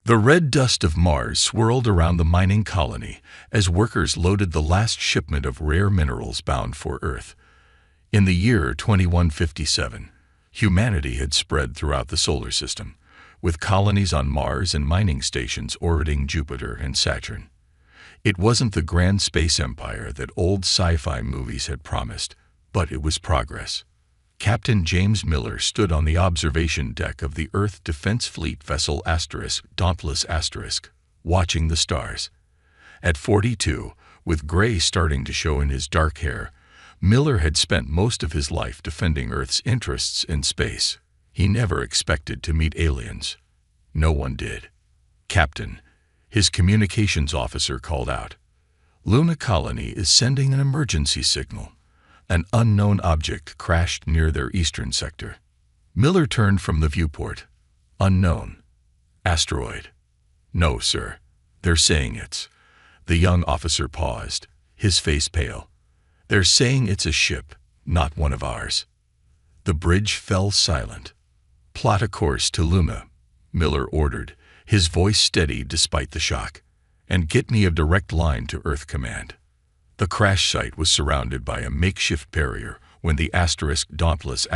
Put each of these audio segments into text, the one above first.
The red dust of Mars swirled around the mining colony as workers loaded the last shipment of rare minerals bound for Earth. In the year 2157, humanity had spread throughout the solar system, with colonies on Mars and mining stations orbiting Jupiter and Saturn. It wasn't the grand space empire that old sci-fi movies had promised, but it was progress. Captain James Miller stood on the observation deck of the Earth Defense Fleet vessel Dauntless *, watching the stars. At 42, with gray starting to show in his dark hair, Miller had spent most of his life defending Earth's interests in space. He never expected to meet aliens. No one did. "Captain," his communications officer called out, "Luna Colony is sending an emergency signal. An unknown object crashed near their eastern sector." Miller turned from the viewport. "Unknown? Asteroid?" "No, sir. They're saying it's..." The young officer paused, his face pale. "They're saying it's a ship, not one of ours." The bridge fell silent. "Plot a course to Luna," Miller ordered, his voice steady despite the shock, "and get me a direct line to Earth Command." The crash site was surrounded by a makeshift barrier when the Dauntless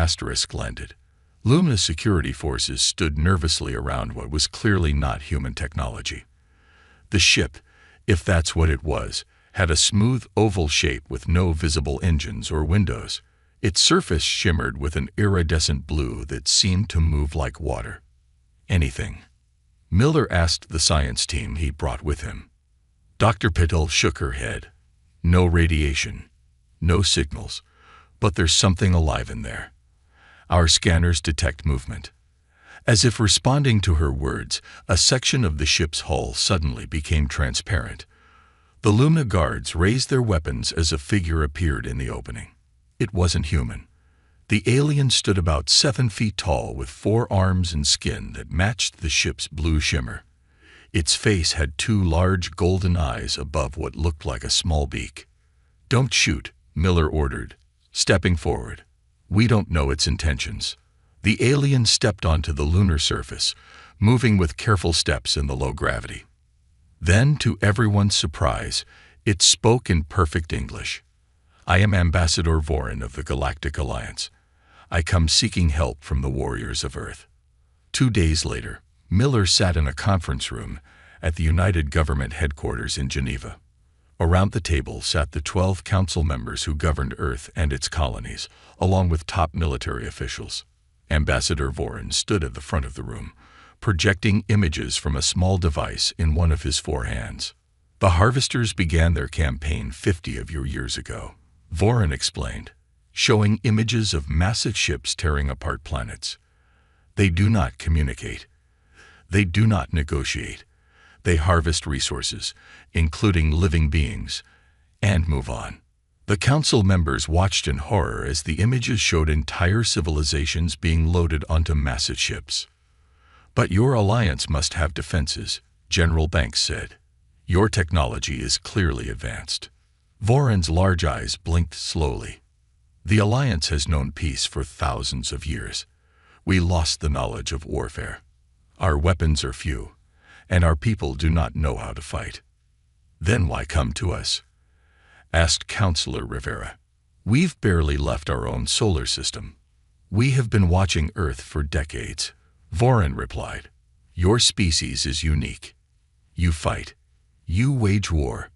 landed. Luna's security forces stood nervously around what was clearly not human technology. The ship, if that's what it was, had a smooth oval shape with no visible engines or windows. Its surface shimmered with an iridescent blue that seemed to move like water. "Anything?" Miller asked the science team he brought with him. Dr. Patel shook her head. "No radiation, no signals, but there's something alive in there. Our scanners detect movement." As if responding to her words, a section of the ship's hull suddenly became transparent. The Luna guards raised their weapons as a figure appeared in the opening. It wasn't human. The alien stood about 7 feet tall with 4 arms and skin that matched the ship's blue shimmer. Its face had 2 large golden eyes above what looked like a small beak. "Don't shoot," Miller ordered, stepping forward. "We don't know its intentions." The alien stepped onto the lunar surface, moving with careful steps in the low gravity. Then, to everyone's surprise, it spoke in perfect English. "I am Ambassador Vorin of the Galactic Alliance. I come seeking help from the warriors of Earth." 2 days later, Miller sat in a conference room at the United Government headquarters in Geneva. Around the table sat the 12 council members who governed Earth and its colonies, along with top military officials. Ambassador Vorin stood at the front of the room, projecting images from a small device in one of his 4 hands. "The Harvesters began their campaign 50 of your years ago," Vorin explained, showing images of massive ships tearing apart planets. "They do not communicate. They do not negotiate. They harvest resources, including living beings, and move on." The council members watched in horror as the images showed entire civilizations being loaded onto massive ships. "But your alliance must have defenses," General Banks said. "Your technology is clearly advanced." Vorin's large eyes blinked slowly. "The alliance has known peace for thousands of years. We lost the knowledge of warfare. Our weapons are few, and our people do not know how to fight." "Then why come to us?" asked Councillor Rivera. "We've barely left our own solar system. We have been watching Earth for decades," Vorin replied. "Your species is unique. You fight. You wage war.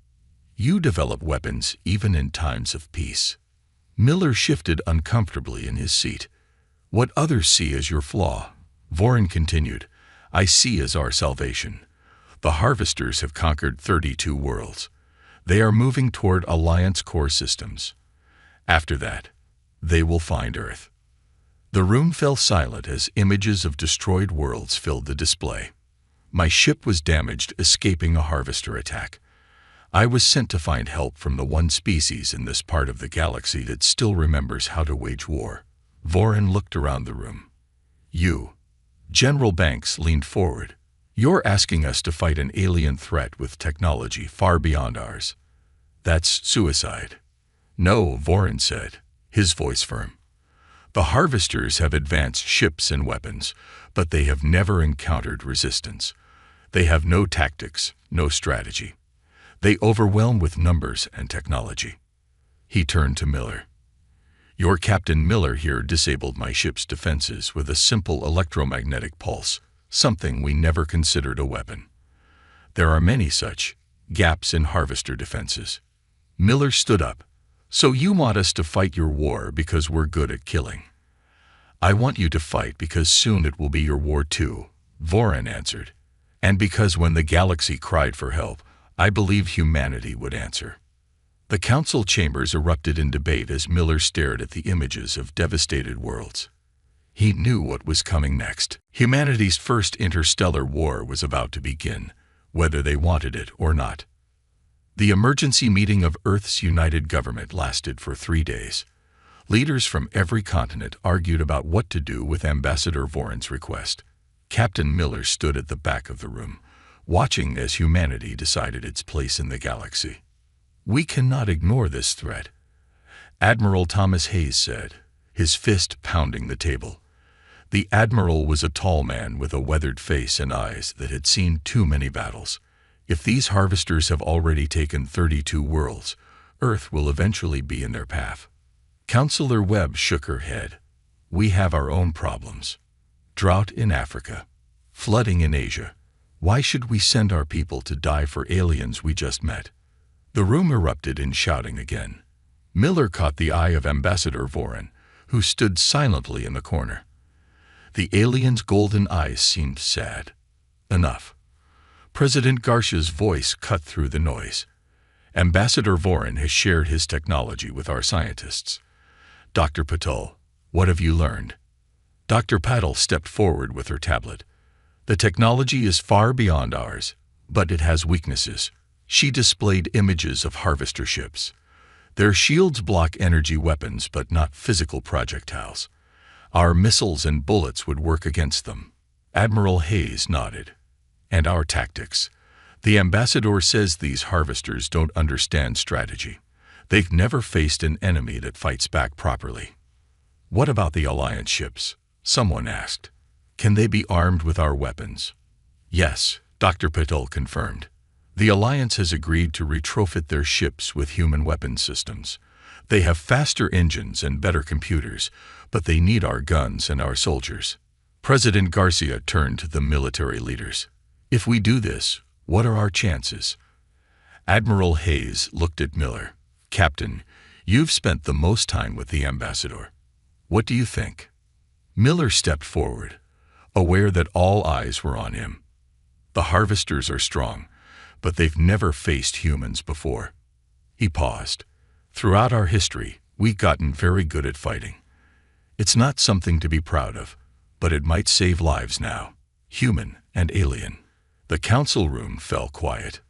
You develop weapons even in times of peace." Miller shifted uncomfortably in his seat. "What others see as your flaw," Vorin continued, "I see as our salvation. The Harvesters have conquered 32 worlds. They are moving toward Alliance core systems. After that, they will find Earth." The room fell silent as images of destroyed worlds filled the display. "My ship was damaged escaping a Harvester attack. I was sent to find help from the one species in this part of the galaxy that still remembers how to wage war." Vorin looked around the room. "You," General Banks leaned forward, "you're asking us to fight an alien threat with technology far beyond ours. That's suicide." "No," Vorin said, his voice firm. "The Harvesters have advanced ships and weapons, but they have never encountered resistance. They have no tactics, no strategy. They overwhelm with numbers and technology. He turned to Miller. Your Captain Miller here disabled my ship's defenses with a simple electromagnetic pulse, something we never considered a weapon. There are many such gaps in harvester defenses. Miller stood up. So you want us to fight your war because we're good at killing? I want you to fight because soon it will be your war too, Voran answered. And because when the galaxy cried for help, I believe humanity would answer. The council chambers erupted in debate as Miller stared at the images of devastated worlds. He knew what was coming next. Humanity's first interstellar war was about to begin, whether they wanted it or not. The emergency meeting of Earth's united government lasted for 3 days. Leaders from every continent argued about what to do with Ambassador Voran's request. Captain Miller stood at the back of the room, watching as humanity decided its place in the galaxy. We cannot ignore this threat, Admiral Thomas Hayes said, his fist pounding the table. The admiral was a tall man with a weathered face and eyes that had seen too many battles. If these harvesters have already taken 32 worlds, Earth will eventually be in their path. Counselor Webb shook her head. We have our own problems. Drought in Africa. Flooding in Asia. Why should we send our people to die for aliens we just met? The room erupted in shouting again. Miller caught the eye of Ambassador Voran, who stood silently in the corner. The alien's golden eyes seemed sad. Enough. President Garcia's voice cut through the noise. Ambassador Voran has shared his technology with our scientists. Dr. Patel, what have you learned? Dr. Patel stepped forward with her tablet. The technology is far beyond ours, but it has weaknesses. She displayed images of harvester ships. Their shields block energy weapons but not physical projectiles. Our missiles and bullets would work against them. Admiral Hayes nodded. And our tactics. The ambassador says these harvesters don't understand strategy. They've never faced an enemy that fights back properly. What about the Alliance ships? Someone asked. Can they be armed with our weapons? Yes, Dr. Patel confirmed. The Alliance has agreed to retrofit their ships with human weapons systems. They have faster engines and better computers, but they need our guns and our soldiers. President Garcia turned to the military leaders. If we do this, what are our chances? Admiral Hayes looked at Miller. Captain, you've spent the most time with the ambassador. What do you think? Miller stepped forward, aware that all eyes were on him. The harvesters are strong, but they've never faced humans before. He paused. Throughout our history, we've gotten very good at fighting. It's not something to be proud of, but it might save lives now, human and alien. The council room fell quiet.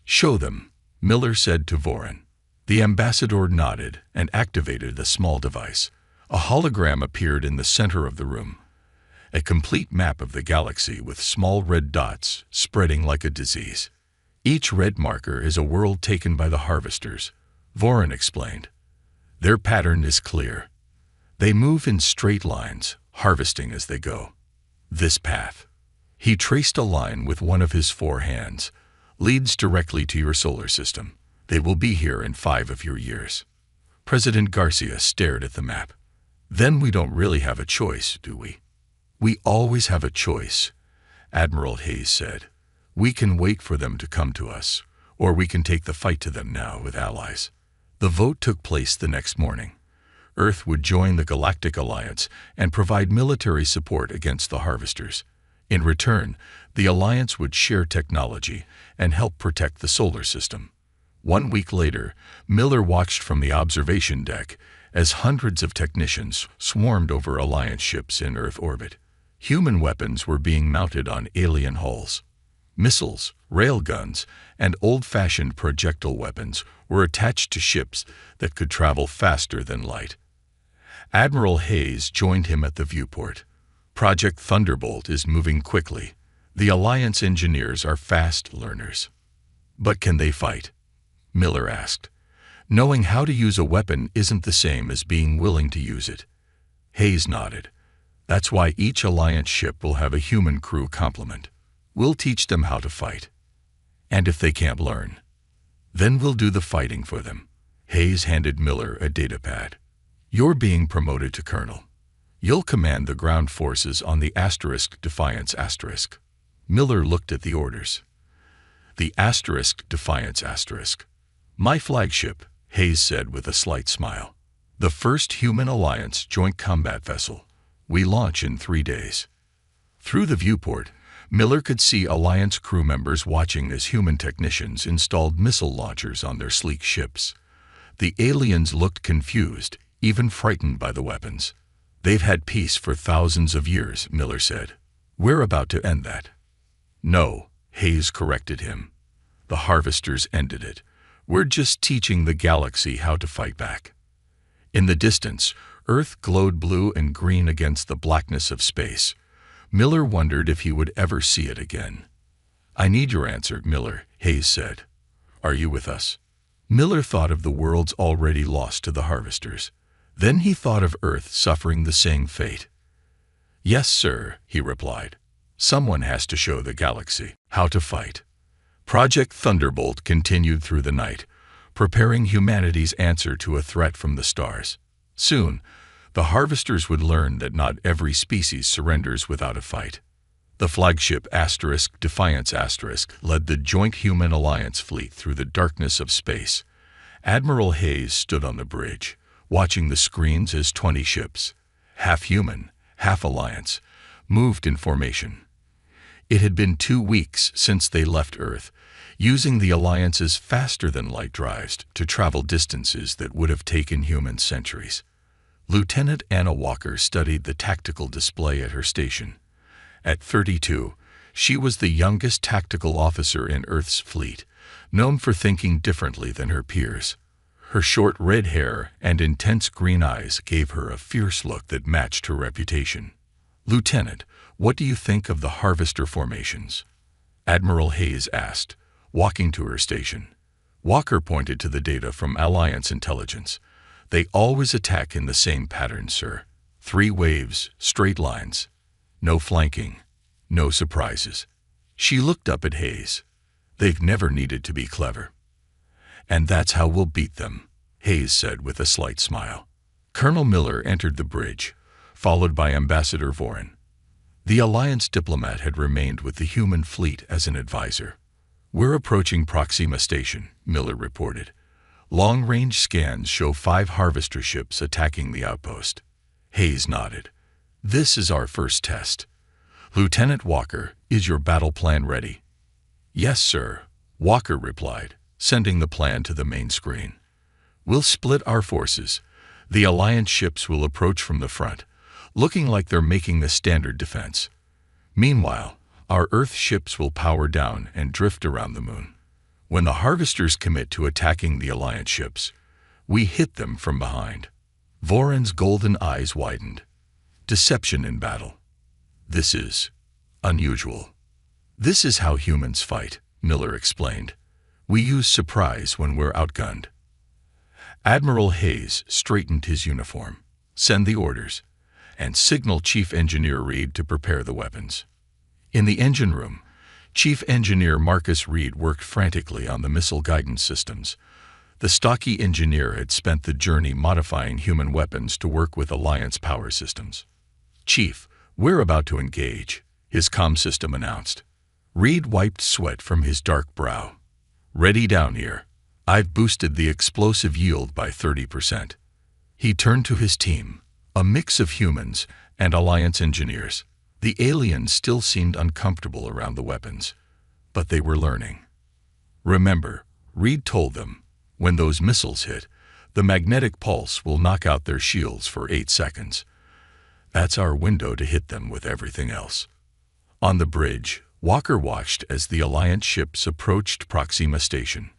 Show them, Miller said to Voran. The ambassador nodded and activated a small device. A hologram appeared in the center of the room. A complete map of the galaxy with small red dots spreading like a disease. Each red marker is a world taken by the harvesters, Voran explained. Their pattern is clear. They move in straight lines, harvesting as they go. This path, he traced a line with one of his 4 hands, leads directly to your solar system. They will be here in 5 of your years. President Garcia stared at the map. Then we don't really have a choice, do we? We always have a choice, Admiral Hayes said. We can wait for them to come to us, or we can take the fight to them now with allies. The vote took place the next morning. Earth would join the Galactic Alliance and provide military support against the harvesters. In return, the Alliance would share technology and help protect the solar system. 1 week later, Miller watched from the observation deck as hundreds of technicians swarmed over Alliance ships in Earth orbit. Human weapons were being mounted on alien hulls. Missiles, railguns, and old-fashioned projectile weapons were attached to ships that could travel faster than light. Admiral Hayes joined him at the viewport. Project Thunderbolt is moving quickly. The Alliance engineers are fast learners. But can they fight? Miller asked. Knowing how to use a weapon isn't the same as being willing to use it. Hayes nodded. That's why each Alliance ship will have a human crew complement. We'll teach them how to fight. And if they can't learn, then we'll do the fighting for them. Hayes handed Miller a datapad. You're being promoted to colonel. You'll command the ground forces on the *Defiance*. Miller looked at the orders. The *Defiance*. My flagship, Hayes said with a slight smile. The first human alliance joint combat vessel. We launch in 3 days. Through the viewport, Miller could see Alliance crew members watching as human technicians installed missile launchers on their sleek ships. The aliens looked confused, even frightened by the weapons. They've had peace for thousands of years, Miller said. We're about to end that. No, Hayes corrected him. The harvesters ended it. We're just teaching the galaxy how to fight back. In the distance, Earth glowed blue and green against the blackness of space. Miller wondered if he would ever see it again. I need your answer, Miller, Hayes said. Are you with us? Miller thought of the worlds already lost to the harvesters. Then he thought of Earth suffering the same fate. Yes, sir, he replied. Someone has to show the galaxy how to fight. Project Thunderbolt continued through the night, preparing humanity's answer to a threat from the stars. Soon, the harvesters would learn that not every species surrenders without a fight. The flagship *Defiance* led the joint human alliance fleet through the darkness of space. Admiral Hayes stood on the bridge, watching the screens as 20 ships, half human, half alliance, moved in formation. It had been 2 weeks since they left Earth, using the Alliance's faster-than-light drives to travel distances that would have taken humans centuries. Lieutenant Anna Walker studied the tactical display at her station. At 32, she was the youngest tactical officer in Earth's fleet, known for thinking differently than her peers. Her short red hair and intense green eyes gave her a fierce look that matched her reputation. Lieutenant, what do you think of the harvester formations? Admiral Hayes asked, walking to her station. Walker pointed to the data from Alliance intelligence. They always attack in the same pattern, sir. 3 waves, straight lines. No flanking, no surprises. She looked up at Hayes. They've never needed to be clever. And that's how we'll beat them, Hayes said with a slight smile. Colonel Miller entered the bridge, followed by Ambassador Voren. The Alliance diplomat had remained with the human fleet as an advisor. We're approaching Proxima Station, Miller reported. Long-range scans show 5 harvester ships attacking the outpost. Hayes nodded. This is our first test. Lieutenant Walker, is your battle plan ready? Yes, sir, Walker replied, sending the plan to the main screen. We'll split our forces. The Alliance ships will approach from the front, looking like they're making the standard defense. Meanwhile, our Earth ships will power down and drift around the moon. When the harvesters commit to attacking the Alliance ships, we hit them from behind. Voren's golden eyes widened. Deception in battle. This is unusual. This is how humans fight, Miller explained. We use surprise when we're outgunned. Admiral Hayes straightened his uniform. Send the orders, and signal Chief Engineer Reed to prepare the weapons. In the engine room, Chief Engineer Marcus Reed worked frantically on the missile guidance systems. The stocky engineer had spent the journey modifying human weapons to work with Alliance power systems. Chief, we're about to engage, his comm system announced. Reed wiped sweat from his dark brow. Ready down here. I've boosted the explosive yield by 30%. He turned to his team, a mix of humans and Alliance engineers. The aliens still seemed uncomfortable around the weapons, but they were learning. Remember, Reed told them, when those missiles hit, the magnetic pulse will knock out their shields for 8 seconds. That's our window to hit them with everything else. On the bridge, Walker watched as the Alliance ships approached Proxima Station.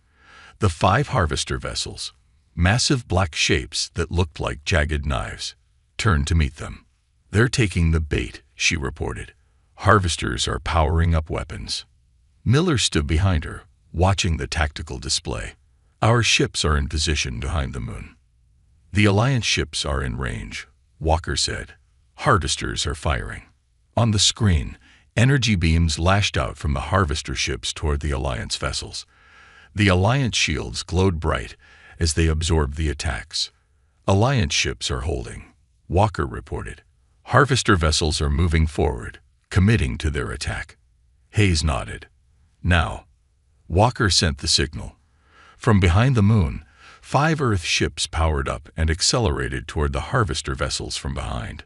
The 5 harvester vessels, massive black shapes that looked like jagged knives, turned to meet them. They're taking the bait, she reported. Harvesters are powering up weapons. Miller stood behind her, watching the tactical display. Our ships are in position behind the moon. The Alliance ships are in range, Walker said. Harvesters are firing. On the screen, Energy beams lashed out from the harvester ships toward the Alliance vessels. The Alliance shields glowed bright as they absorbed the attacks. Alliance ships are holding, Walker reported. Harvester vessels are moving forward, committing to their attack. Hayes nodded. Now, Walker sent the signal. From behind the moon, 5 Earth ships powered up and accelerated toward the harvester vessels from behind.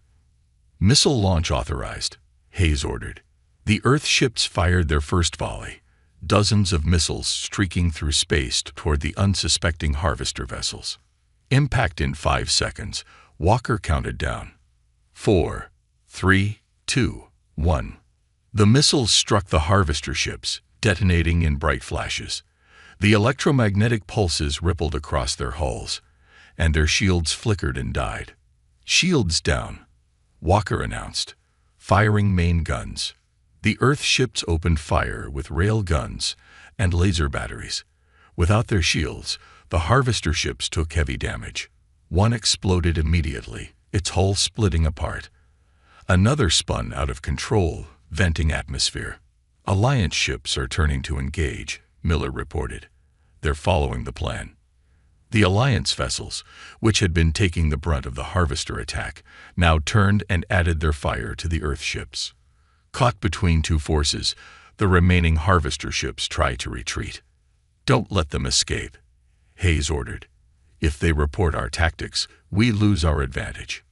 Missile launch authorized, Hayes ordered. The Earth ships fired their first volley, dozens of missiles streaking through space toward the unsuspecting harvester vessels. Impact in 5 seconds, Walker counted down. 4, 3, 2, 1. The missiles struck the harvester ships, detonating in bright flashes. The electromagnetic pulses rippled across their hulls, and their shields flickered and died. Shields down, Walker announced, firing main guns. The Earth ships opened fire with rail guns and laser batteries. Without their shields, the harvester ships took heavy damage. One exploded immediately, its hull splitting apart. Another spun out of control, venting atmosphere. Alliance ships are turning to engage, Miller reported. They're following the plan. The Alliance vessels, which had been taking the brunt of the harvester attack, now turned and added their fire to the Earth ships. Caught between two forces, the remaining harvester ships try to retreat. Don't let them escape, Hayes ordered. If they report our tactics, we lose our advantage.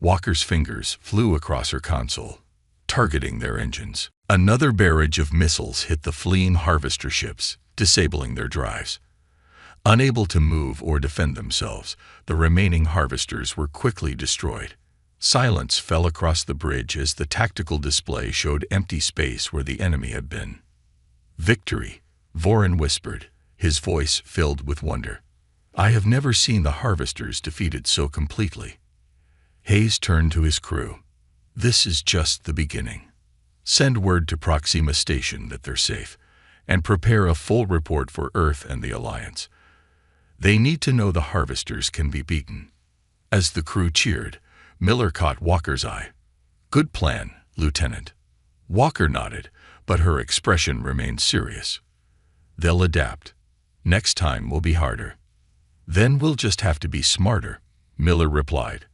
Walker's fingers flew across her console, targeting their engines. Another barrage of missiles hit the fleeing harvester ships, disabling their drives. Unable to move or defend themselves, the remaining harvesters were quickly destroyed. Silence fell across the bridge as the tactical display showed empty space where the enemy had been. Victory, Vorin whispered, his voice filled with wonder. I have never seen the harvesters defeated so completely. Hayes turned to his crew. This is just the beginning. Send word to Proxima Station that they're safe, and prepare a full report for Earth and the Alliance. They need to know the harvesters can be beaten. As the crew cheered, Miller caught Walker's eye. Good plan, Lieutenant. Walker nodded, but her expression remained serious. They'll adapt. Next time will be harder. Then we'll just have to be smarter, Miller replied.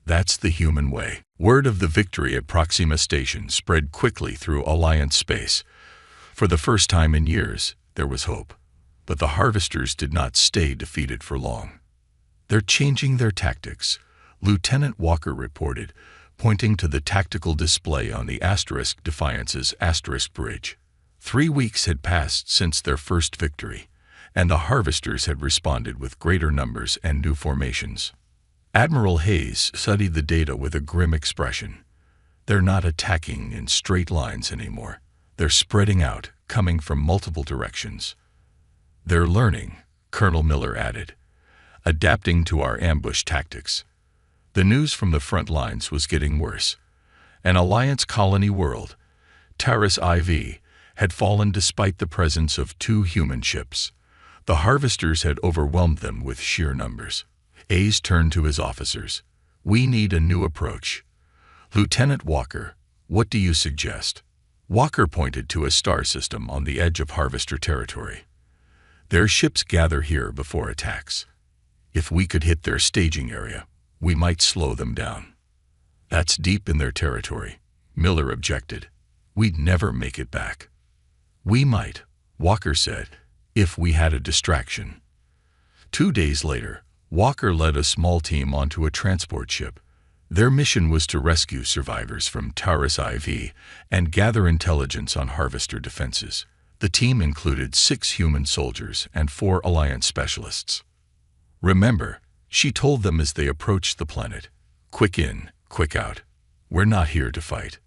That's the human way. Word of the victory at Proxima Station spread quickly through Alliance space. For the first time in years, there was hope. But the harvesters did not stay defeated for long. They're changing their tactics, Lieutenant Walker reported, pointing to the tactical display on the Defiance's bridge. 3 weeks had passed since their first victory, and the harvesters had responded with greater numbers and new formations. Admiral Hayes studied the data with a grim expression. They're not attacking in straight lines anymore. They're spreading out, coming from multiple directions. They're learning, Colonel Miller added, adapting to our ambush tactics. The news from the front lines was getting worse. An Alliance colony world, Taurus IV, had fallen despite the presence of 2 human ships. The harvesters had overwhelmed them with sheer numbers. Hayes turned to his officers. We need a new approach. Lieutenant Walker, what do you suggest? Walker pointed to a star system on the edge of harvester territory. Their ships gather here before attacks. If we could hit their staging area, we might slow them down. That's deep in their territory, Miller objected. We'd never make it back. We might, Walker said, if we had a distraction. 2 days later, Walker led a small team onto a transport ship. Their mission was to rescue survivors from Taurus IV and gather intelligence on harvester defenses. The team included 6 human soldiers and 4 Alliance specialists. Remember, she told them as they approached the planet, quick in, quick out. We're not here to fight.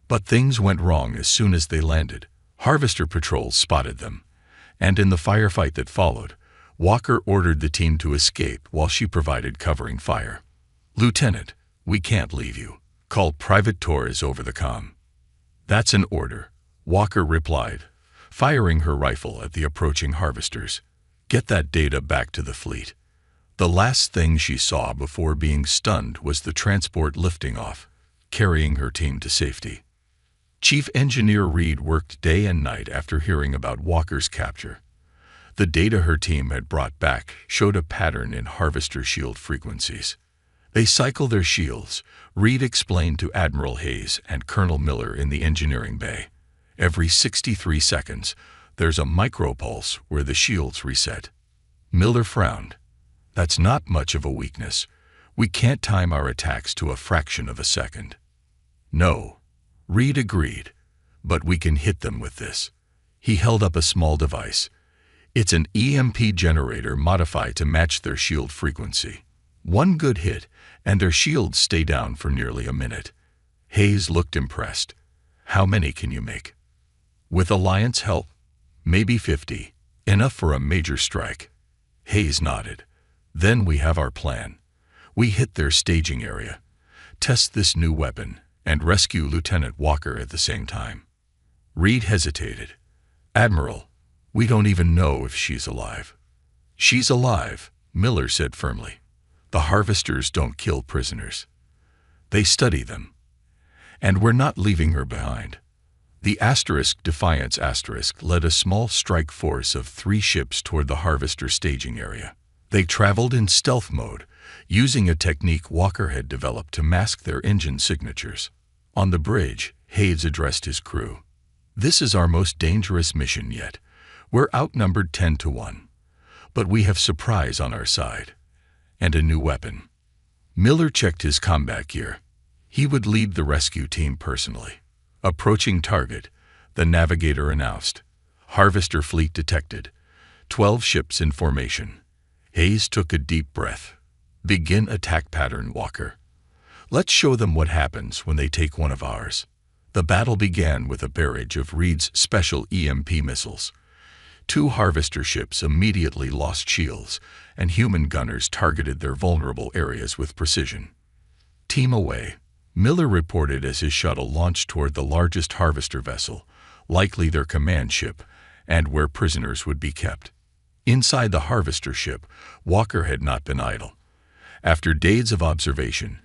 But things went wrong as soon as they landed. Harvester patrols spotted them, and in the firefight that followed, Walker ordered the team to escape while she provided covering fire. Lieutenant, we can't leave you. Call Private Torres over the comm. That's an order, Walker replied, firing her rifle at the approaching harvesters. Get that data back to the fleet. The last thing she saw before being stunned was the transport lifting off, carrying her team to safety. Chief Engineer Reed worked day and night after hearing about Walker's capture. The data her team had brought back showed a pattern in harvester shield frequencies. They cycle their shields, Reed explained to Admiral Hayes and Colonel Miller in the engineering bay. Every 63 seconds, there's a micropulse where the shields reset. Miller frowned. That's not much of a weakness. We can't time our attacks to a fraction of a second. No, Reed agreed, but we can hit them with this. He held up a small device. It's an EMP generator modified to match their shield frequency. One good hit, and their shields stay down for nearly a minute. Hayes looked impressed. How many can you make? With Alliance help? Maybe 50. Enough for a major strike. Hayes nodded. Then we have our plan. We hit their staging area, test this new weapon, and rescue Lieutenant Walker at the same time. Reed hesitated. Admiral, we don't even know if she's alive. She's alive, Miller said firmly. The harvesters don't kill prisoners. They study them. And we're not leaving her behind. The Defiance led a small strike force of 3 ships toward the harvester staging area. They traveled in stealth mode, using a technique Walker had developed to mask their engine signatures. On the bridge, Hayes addressed his crew. This is our most dangerous mission yet. We're outnumbered 10 to 1. But we have surprise on our side. And a new weapon. Miller checked his combat gear. He would lead the rescue team personally. Approaching target, the navigator announced. Harvester fleet detected. 12 ships in formation. Hayes took a deep breath. Begin attack pattern, Walker. Let's show them what happens when they take one of ours. The battle began with a barrage of Reed's special EMP missiles. 2 harvester ships immediately lost shields, and human gunners targeted their vulnerable areas with precision. Team away, Miller reported as his shuttle launched toward the largest harvester vessel, likely their command ship, and where prisoners would be kept. Inside the harvester ship, Walker had not been idle. After days of observation,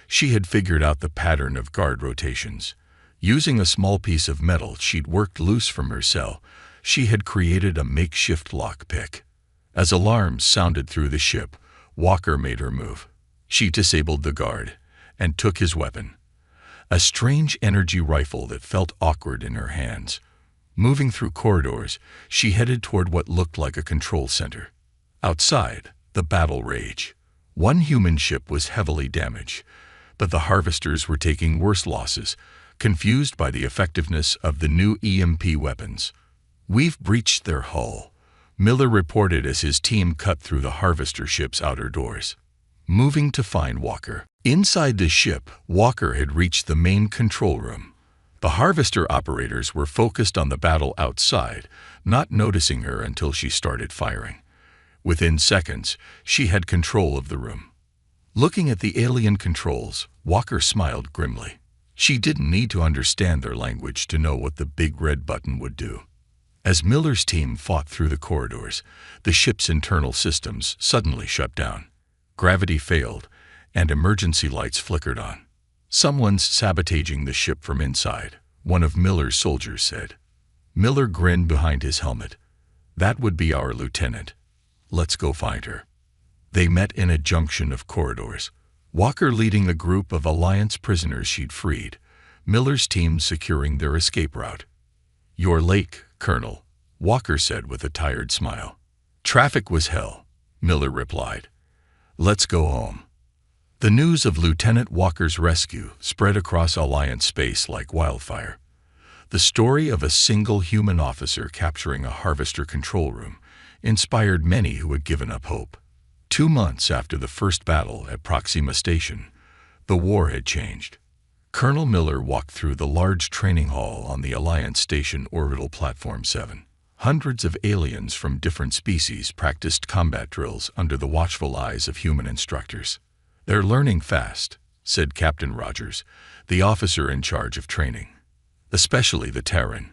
she had figured out the pattern of guard rotations. Using a small piece of metal she'd worked loose from her cell, she had created a makeshift lockpick. As alarms sounded through the ship, Walker made her move. She disabled the guard and took his weapon, a strange energy rifle that felt awkward in her hands. Moving through corridors, she headed toward what looked like a control center. Outside, the battle raged. 1 human ship was heavily damaged, but the harvesters were taking worse losses, confused by the effectiveness of the new EMP weapons. We've breached their hull, Miller reported as his team cut through the harvester ship's outer doors. Moving to find Walker. Inside the ship, Walker had reached the main control room. The harvester operators were focused on the battle outside, not noticing her until she started firing. Within seconds, she had control of the room. Looking at the alien controls, Walker smiled grimly. She didn't need to understand their language to know what the big red button would do. As Miller's team fought through the corridors, the ship's internal systems suddenly shut down. Gravity failed, and emergency lights flickered on. Someone's sabotaging the ship from inside, one of Miller's soldiers said. Miller grinned behind his helmet. That would be our lieutenant. Let's go find her. They met in a junction of corridors, Walker leading a group of Alliance prisoners she'd freed, Miller's team securing their escape route. You're late, Colonel, Walker said with a tired smile. Traffic was hell, Miller replied. Let's go home. The news of Lieutenant Walker's rescue spread across Alliance space like wildfire. The story of a single human officer capturing a harvester control room inspired many who had given up hope. 2 months after the first battle at Proxima Station, the war had changed. Colonel Miller walked through the large training hall on the Alliance Station Orbital Platform 7. Hundreds of aliens from different species practiced combat drills under the watchful eyes of human instructors. They're learning fast, said Captain Rogers, the officer in charge of training. Especially the Terran.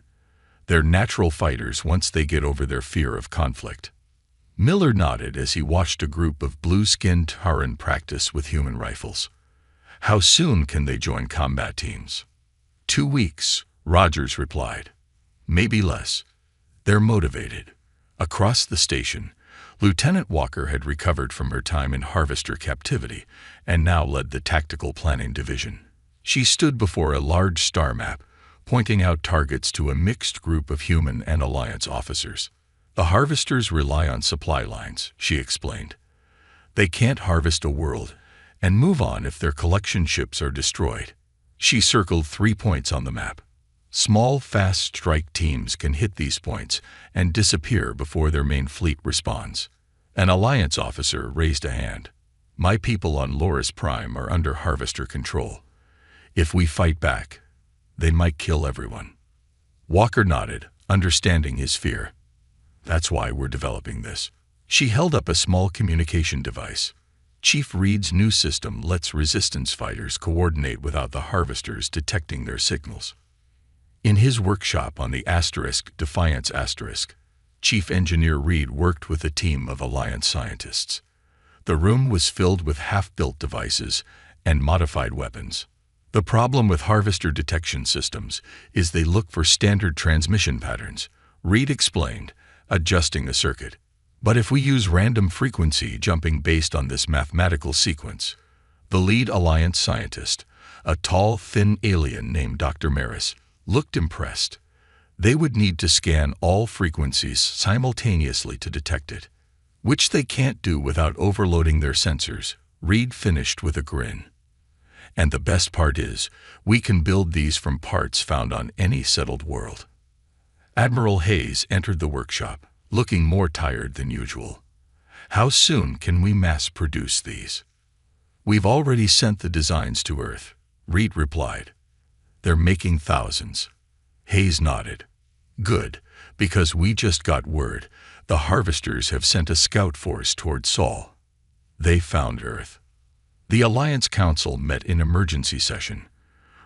They're natural fighters once they get over their fear of conflict. Miller nodded as he watched a group of blue-skinned Terran practice with human rifles. How soon can they join combat teams? 2 weeks, Rogers replied. Maybe less. They're motivated. Across the station, Lieutenant Walker had recovered from her time in Harvester captivity and now led the Tactical Planning Division. She stood before a large star map, pointing out targets to a mixed group of human and Alliance officers. The Harvesters rely on supply lines, she explained. They can't harvest a world and move on if their collection ships are destroyed. She circled 3 points on the map. Small, fast strike teams can hit these points and disappear before their main fleet responds. An Alliance officer raised a hand. My people on Loris Prime are under Harvester control. If we fight back, they might kill everyone. Walker nodded, understanding his fear. That's why we're developing this. She held up a small communication device. Chief Reed's new system lets resistance fighters coordinate without the Harvesters detecting their signals. In his workshop on the Defiance Asterisk, Chief Engineer Reed worked with a team of Alliance scientists. The room was filled with half-built devices and modified weapons. The problem with Harvester detection systems is they look for standard transmission patterns, Reed explained, adjusting a circuit. But if we use random frequency jumping based on this mathematical sequence, the lead Alliance scientist, a tall, thin alien named Dr. Maris, looked impressed. They would need to scan all frequencies simultaneously to detect it, which they can't do without overloading their sensors, Reed finished with a grin. And the best part is, we can build these from parts found on any settled world. Admiral Hayes entered the workshop, looking more tired than usual. How soon can we mass-produce these? We've already sent the designs to Earth, Reed replied. They're making thousands. Hayes nodded. Good, because we just got word. The Harvesters have sent a scout force toward Sol. They found Earth. The Alliance Council met in emergency session.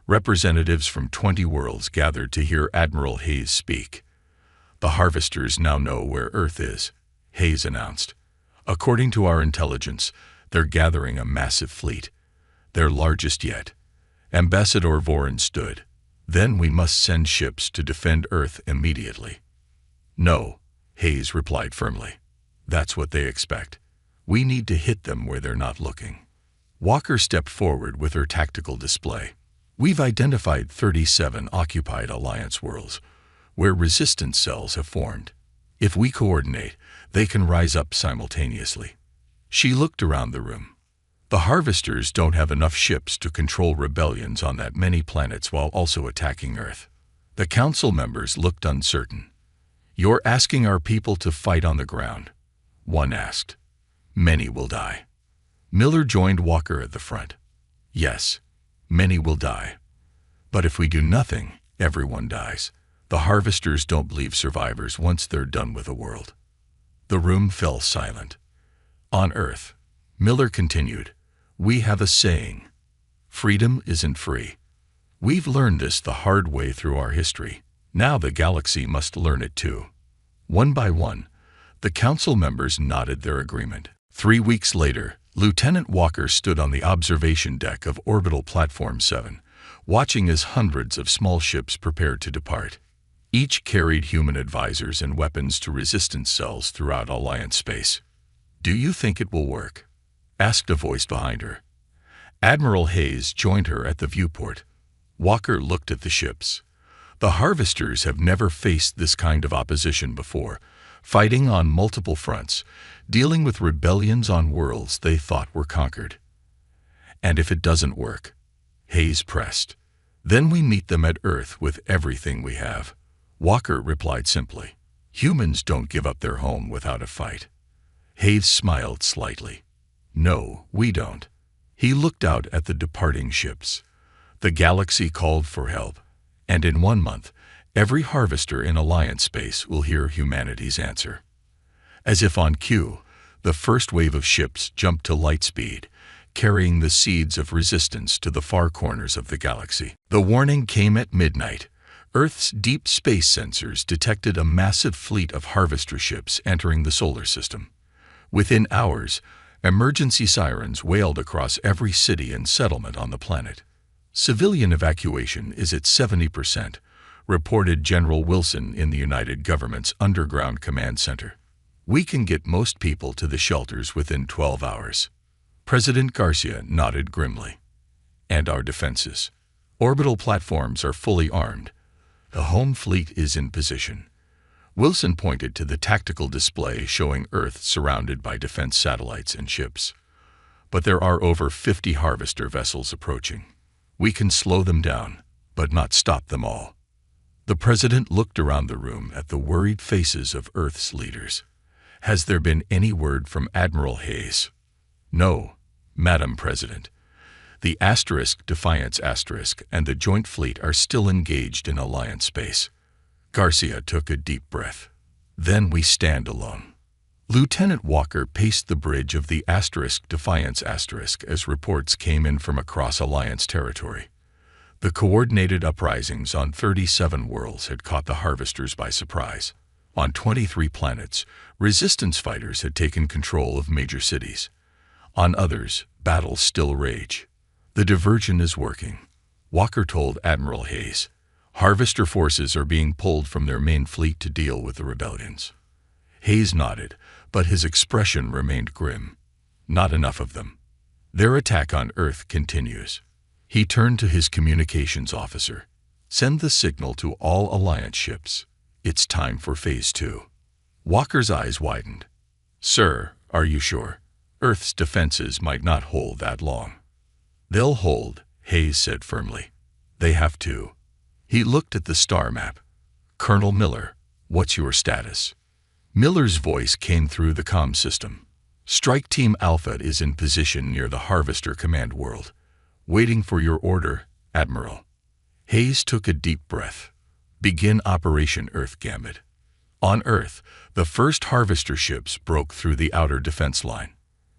Representatives from 20 worlds gathered to hear Admiral Hayes speak. The Harvesters now know where Earth is, Hayes announced. According to our intelligence, they're gathering a massive fleet, their largest yet. Ambassador Vorin stood. Then we must send ships to defend Earth immediately. No, Hayes replied firmly. That's what they expect. We need to hit them where they're not looking. Walker stepped forward with her tactical display. We've identified 37 occupied Alliance worlds, where resistance cells have formed. If we coordinate, they can rise up simultaneously. She looked around the room. The Harvesters don't have enough ships to control rebellions on that many planets while also attacking Earth. The council members looked uncertain. You're asking our people to fight on the ground? One asked. Many will die. Miller joined Walker at the front. Yes, many will die. But if we do nothing, everyone dies. The Harvesters don't leave survivors once they're done with a world. The room fell silent. On Earth, Miller continued, we have a saying, freedom isn't free. We've learned this the hard way through our history. Now the galaxy must learn it too. One by one, the council members nodded their agreement. 3 weeks later, Lieutenant Walker stood on the observation deck of Orbital Platform 7, watching as hundreds of small ships prepared to depart. Each carried human advisors and weapons to resistance cells throughout Alliance space. Do you think it will work? Asked a voice behind her. Admiral Hayes joined her at the viewport. Walker looked at the ships. The Harvesters have never faced this kind of opposition before, fighting on multiple fronts, dealing with rebellions on worlds they thought were conquered. And if it doesn't work, Hayes pressed, then we meet them at Earth with everything we have. Walker replied simply, humans don't give up their home without a fight. Hayes smiled slightly. No, we don't. He looked out at the departing ships. The galaxy called for help, and in 1 month, every Harvester in Alliance space will hear humanity's answer. As if on cue, the first wave of ships jumped to light speed, carrying the seeds of resistance to the far corners of the galaxy. The warning came at midnight. Earth's deep space sensors detected a massive fleet of Harvester ships entering the solar system. Within hours, emergency sirens wailed across every city and settlement on the planet. Civilian evacuation is at 70%, reported General Wilson in the United Government's Underground Command Center. We can get most people to the shelters within 12 hours. President Garcia nodded grimly. And our defenses. Orbital platforms are fully armed. The home fleet is in position. Wilson pointed to the tactical display showing Earth surrounded by defense satellites and ships. But there are over 50 harvester vessels approaching. We can slow them down, but not stop them all. The president looked around the room at the worried faces of Earth's leaders. Has there been any word from Admiral Hayes? No, Madam President. The Defiance and the Joint Fleet are still engaged in Alliance space. Garcia took a deep breath. Then we stand alone. Lieutenant Walker paced the bridge of the Defiance as reports came in from across Alliance territory. The coordinated uprisings on 37 worlds had caught the harvesters by surprise. On 23 planets, resistance fighters had taken control of major cities. On others, battles still rage. The diversion is working, Walker told Admiral Hayes. Harvester forces are being pulled from their main fleet to deal with the rebellions. Hayes nodded, but his expression remained grim. Not enough of them. Their attack on Earth continues. He turned to his communications officer. Send the signal to all Alliance ships. It's time for Phase 2. Walker's eyes widened. Sir, are you sure? Earth's defenses might not hold that long. They'll hold, Hayes said firmly. They have to. He looked at the star map. Colonel Miller, what's your status? Miller's voice came through the comm system. Strike Team Alpha is in position near the Harvester Command World. Waiting for your order, Admiral. Hayes took a deep breath. Begin Operation Earth Gambit. On Earth, the first harvester ships broke through the outer defense line.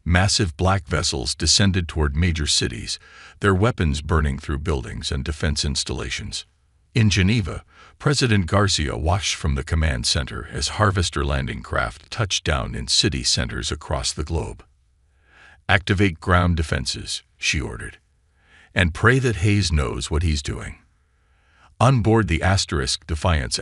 Massive black vessels descended toward major cities, their weapons burning through buildings and defense installations. In Geneva, President Garcia watched from the command center as harvester landing craft touched down in city centers across the globe. Activate ground defenses, she ordered, and pray that Hayes knows what he's doing. On board the Defiance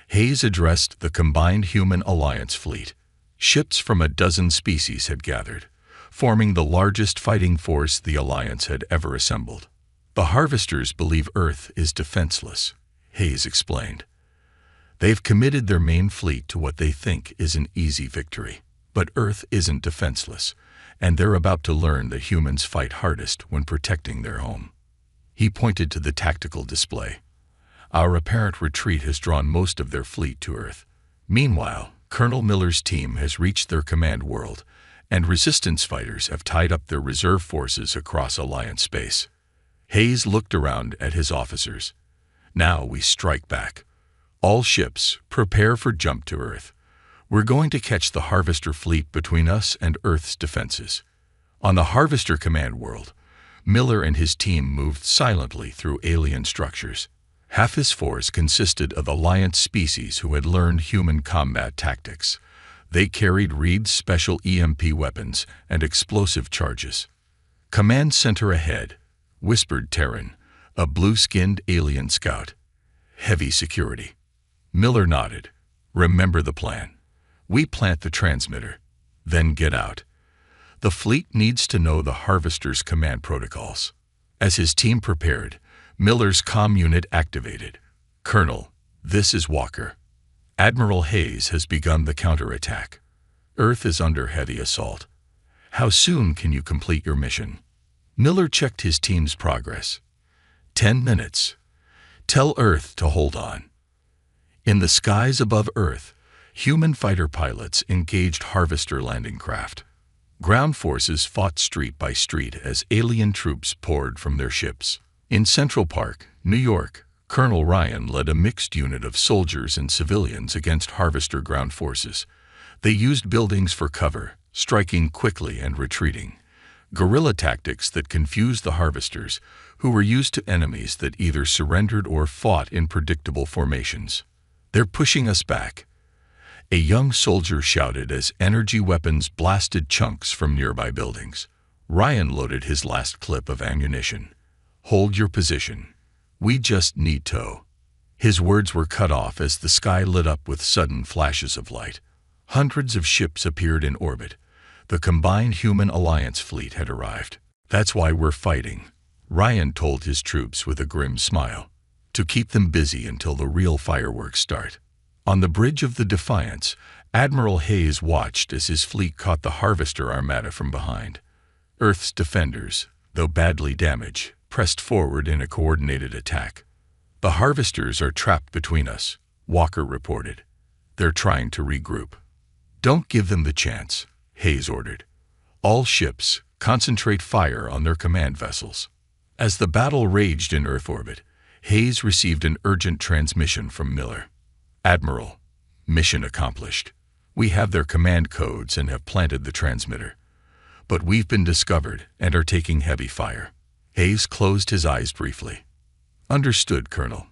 Hayes addressed the combined human alliance fleet. Ships from a dozen species had gathered, forming the largest fighting force the Alliance had ever assembled. The harvesters believe Earth is defenseless, Hayes explained. They've committed their main fleet to what they think is an easy victory. But Earth isn't defenseless, and they're about to learn that humans fight hardest when protecting their home. He pointed to the tactical display. Our apparent retreat has drawn most of their fleet to Earth. Meanwhile, Colonel Miller's team has reached their command world, and resistance fighters have tied up their reserve forces across Alliance space. Hayes looked around at his officers. Now we strike back. All ships, prepare for jump to Earth. We're going to catch the Harvester fleet between us and Earth's defenses. On the Harvester command world, Miller and his team moved silently through alien structures. Half his force consisted of Alliance species who had learned human combat tactics. They carried Reed's special EMP weapons and explosive charges. Command center ahead, whispered Terran, a blue-skinned alien scout. Heavy security. Miller nodded. Remember the plan. We plant the transmitter, then get out. The fleet needs to know the Harvester's command protocols. As his team prepared, Miller's comm unit activated. Colonel, this is Walker. Admiral Hayes has begun the counterattack. Earth is under heavy assault. How soon can you complete your mission? Miller checked his team's progress. 10 minutes. Tell Earth to hold on. In the skies above Earth, human fighter pilots engaged Harvester landing craft. Ground forces fought street by street as alien troops poured from their ships. In Central Park, New York, Colonel Ryan led a mixed unit of soldiers and civilians against Harvester ground forces. They used buildings for cover, striking quickly and retreating. Guerrilla tactics that confused the Harvesters, who were used to enemies that either surrendered or fought in predictable formations. They're pushing us back. A young soldier shouted as energy weapons blasted chunks from nearby buildings. Ryan loaded his last clip of ammunition. Hold your position. We just need tow. His words were cut off as the sky lit up with sudden flashes of light. Hundreds of ships appeared in orbit. The combined human alliance fleet had arrived. "That's why we're fighting," Ryan told his troops with a grim smile. "To keep them busy until the real fireworks start." On the bridge of the Defiance, Admiral Hayes watched as his fleet caught the Harvester Armada from behind. Earth's defenders, though badly damaged, pressed forward in a coordinated attack. "The Harvesters are trapped between us," Walker reported. "They're trying to regroup." "Don't give them the chance," Hayes ordered. "All ships, concentrate fire on their command vessels." As the battle raged in Earth orbit, Hayes received an urgent transmission from Miller. "Admiral, mission accomplished. We have their command codes and have planted the transmitter. But we've been discovered and are taking heavy fire." Hayes closed his eyes briefly. "Understood, Colonel.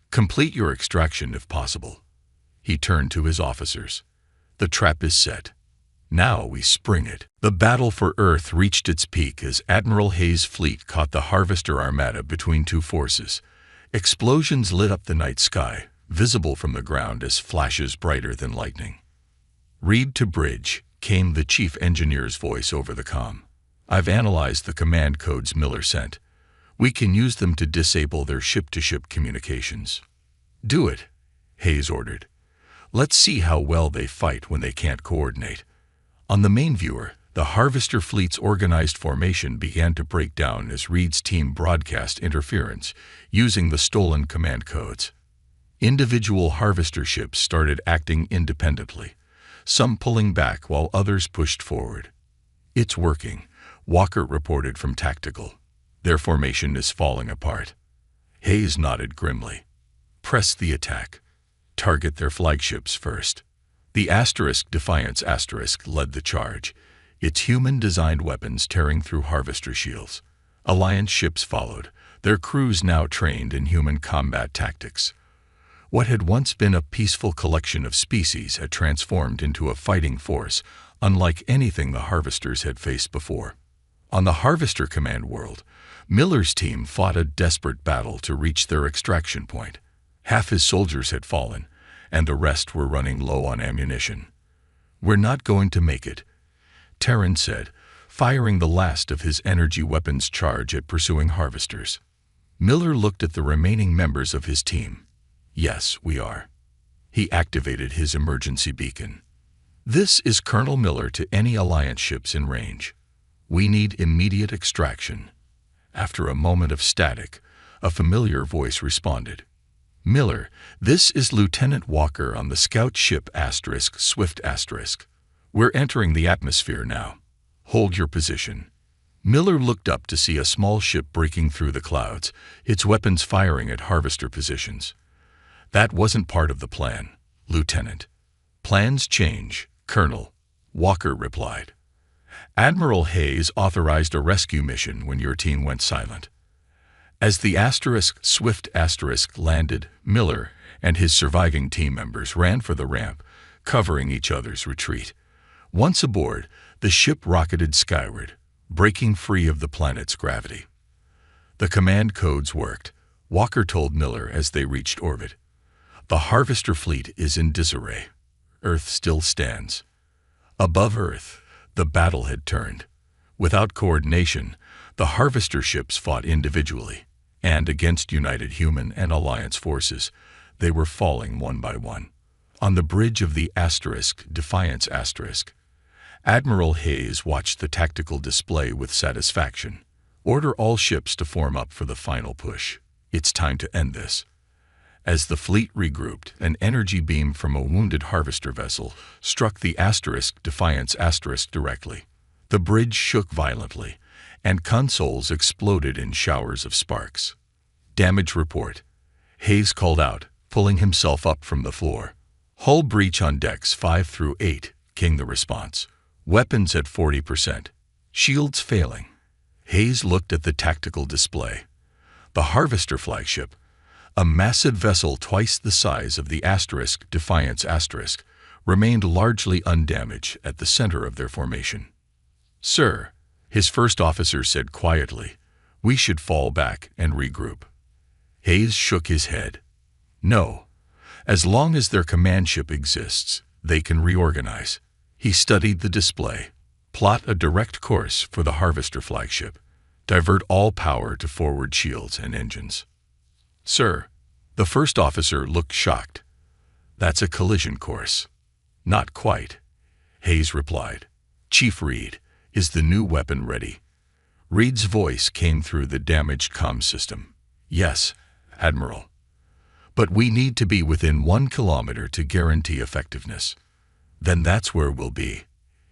Complete your extraction if possible." He turned to his officers. "The trap is set. Now we spring it." The battle for Earth reached its peak as Admiral Hayes' fleet caught the Harvester Armada between two forces. Explosions lit up the night sky, visible from the ground as flashes brighter than lightning. "Read to bridge," came the chief engineer's voice over the comm. "I've analyzed the command codes Miller sent. We can use them to disable their ship-to-ship communications." "Do it," Hayes ordered. "Let's see how well they fight when they can't coordinate." On the main viewer, the Harvester fleet's organized formation began to break down as Reed's team broadcast interference using the stolen command codes. Individual Harvester ships started acting independently, some pulling back while others pushed forward. "It's working," Walker reported from Tactical. "Their formation is falling apart." Hayes nodded grimly. "Press the attack. Target their flagships first." The Defiance led the charge, its human-designed weapons tearing through Harvester shields. Alliance ships followed, their crews now trained in human combat tactics. What had once been a peaceful collection of species had transformed into a fighting force unlike anything the Harvesters had faced before. On the Harvester command world, Miller's team fought a desperate battle to reach their extraction point. Half his soldiers had fallen, and the rest were running low on ammunition. "We're not going to make it," Terran said, firing the last of his energy weapons charge at pursuing Harvesters. Miller looked at the remaining members of his team. "Yes, we are." He activated his emergency beacon. "This is Colonel Miller to any Alliance ships in range. We need immediate extraction." After a moment of static, a familiar voice responded. "Miller, this is Lieutenant Walker on the scout ship Swift *. We're entering the atmosphere now. Hold your position." Miller looked up to see a small ship breaking through the clouds, its weapons firing at Harvester positions. "That wasn't part of the plan, Lieutenant." "Plans change, Colonel," Walker replied. "Admiral Hayes authorized a rescue mission when your team went silent." As the Swift landed, Miller and his surviving team members ran for the ramp, covering each other's retreat. Once aboard, the ship rocketed skyward, breaking free of the planet's gravity. The command codes worked, Walker told Miller as they reached orbit. "The Harvester fleet is in disarray. Earth still stands." Above Earth, the battle had turned. Without coordination, the Harvester ships fought individually, and against united human and Alliance forces, they were falling one by one. On the bridge of the Defiance Admiral Hayes watched the tactical display with satisfaction. "Order all ships to form up for the final push. It's time to end this." As the fleet regrouped, an energy beam from a wounded Harvester vessel struck the Defiance directly. The bridge shook violently, and consoles exploded in showers of sparks. "Damage report," Hayes called out, pulling himself up from the floor. "Hull breach on decks 5 through 8, came the response. "Weapons at 40%. Shields failing." Hayes looked at the tactical display. The Harvester flagship, a massive vessel twice the size of the Defiance remained largely undamaged at the center of their formation. "Sir," his first officer said quietly, "we should fall back and regroup." Hayes shook his head. No. As long as their command ship exists, they can reorganize. He studied the display. Plot a direct course for the Harvester flagship. Divert all power to forward shields and engines. Sir, the first officer looked shocked. That's a collision course. Not quite, Hayes replied. Chief Reed, is the new weapon ready? Reed's voice came through the damaged comm system. Yes, Admiral. But we need to be within 1 kilometer to guarantee effectiveness. Then that's where we'll be,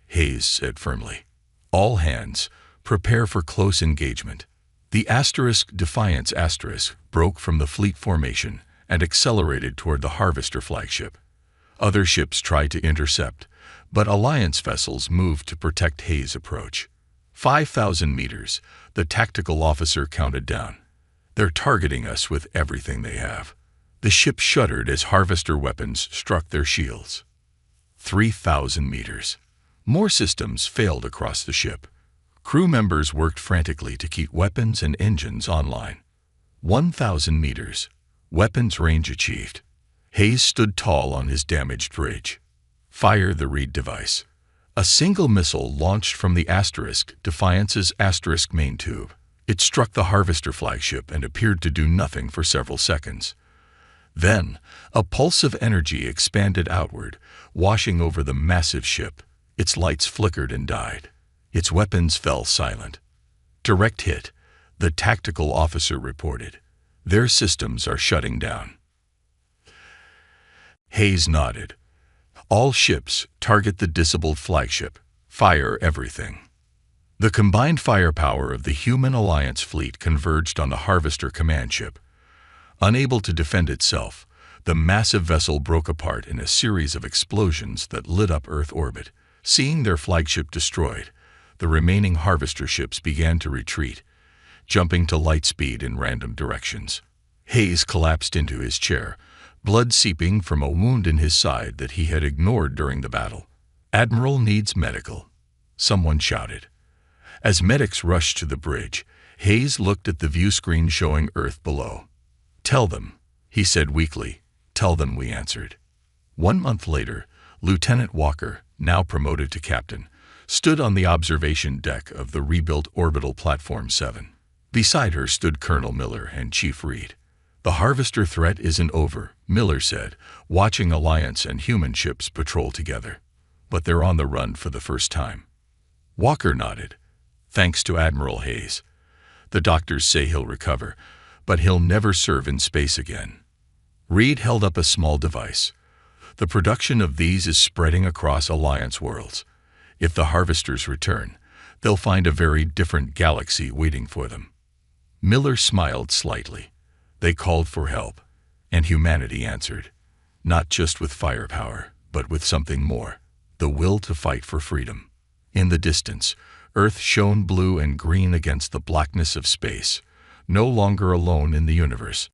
Hayes said firmly. All hands, prepare for close engagement. The Defiance broke from the fleet formation and accelerated toward the Harvester flagship. Other ships tried to intercept, but Alliance vessels moved to protect Hayes' approach. 5,000 meters, the tactical officer counted down. They're targeting us with everything they have. The ship shuddered as Harvester weapons struck their shields. 3,000 meters. More systems failed across the ship. Crew members worked frantically to keep weapons and engines online. 1,000 meters. Weapons range achieved. Hayes stood tall on his damaged bridge. Fire the Reed device. A single missile launched from the Defiance's main tube. It struck the Harvester flagship and appeared to do nothing for several seconds. Then, a pulse of energy expanded outward, washing over the massive ship. Its lights flickered and died. Its weapons fell silent. Direct hit, the tactical officer reported. Their systems are shutting down. Hayes nodded. All ships, target the disabled flagship. Fire everything. The combined firepower of the human Alliance fleet converged on the Harvester command ship. Unable to defend itself, the massive vessel broke apart in a series of explosions that lit up Earth orbit. Seeing their flagship destroyed, the remaining Harvester ships began to retreat, jumping to light speed in random directions. Hayes collapsed into his chair, blood seeping from a wound in his side that he had ignored during the battle. Admiral needs medical, someone shouted. As medics rushed to the bridge, Hayes looked at the view screen showing Earth below. Tell them, he said weakly. Tell them we answered. 1 month later, Lieutenant Walker, now promoted to captain, stood on the observation deck of the rebuilt Orbital Platform 7. Beside her stood Colonel Miller and Chief Reed. The Harvester threat isn't over, Miller said, watching Alliance and human ships patrol together. But they're on the run for the first time. Walker nodded. Thanks to Admiral Hayes. The doctors say he'll recover, but he'll never serve in space again. Reed held up a small device. The production of these is spreading across Alliance worlds. If the Harvesters return, they'll find a very different galaxy waiting for them. Miller smiled slightly. They called for help, and humanity answered. Not just with firepower, but with something more. The will to fight for freedom. In the distance, Earth shone blue and green against the blackness of space, no longer alone in the universe.